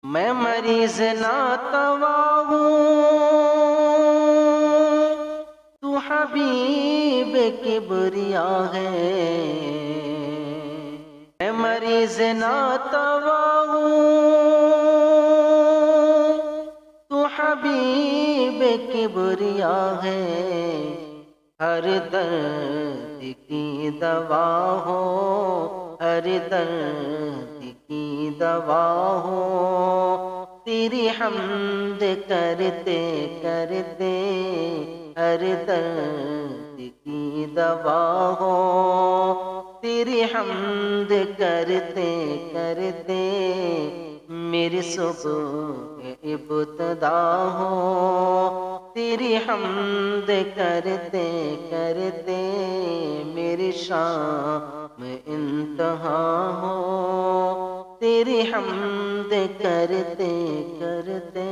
میں مریض ناتوا ہوں، تو حبیب کبریا ہے۔ میں مریض ناتوا ہوں، تو حبیب کبریا ہے۔ ہر درد کی دوا ہو، ہر درد کی دوا ہو، تیری حمد کرتے کرتے ہر درد کی دوا ہو، تیری حمد کرتے کرتے میری صبح ابتدا ہو، تیری حمد کرتے کرتے میری شام انتہا ہو، تیری حمد کرتے کرتے